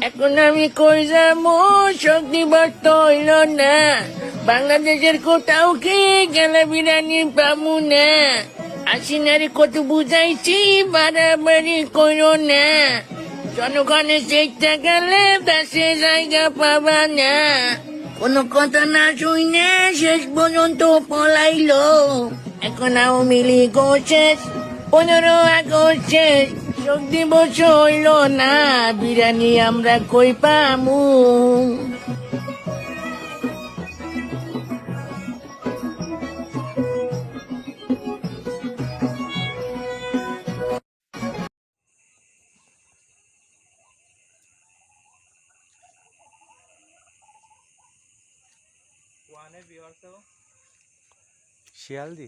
এখন আমি কই যাবো, শক্তি বর্ত হইল না। বাংলাদেশের কোথাও কি গেলে বিরিয়ানি পাবো না। আসিনারে কত বুঝাইছি, বাড়াবাড়ি কইরো না। জনগণের চেষ্টা গেলে দেশে জায়গা পাবা না। কোনো কথা না শুনে শেষ পর্যন্ত পলাইলো। এখন আওয়ামী লীগ শেষ, 15 আগস্ট শেষ, যোগ দিবস হইল না। বিরিয়ানি আমরা কই পামু? শিয়ালদি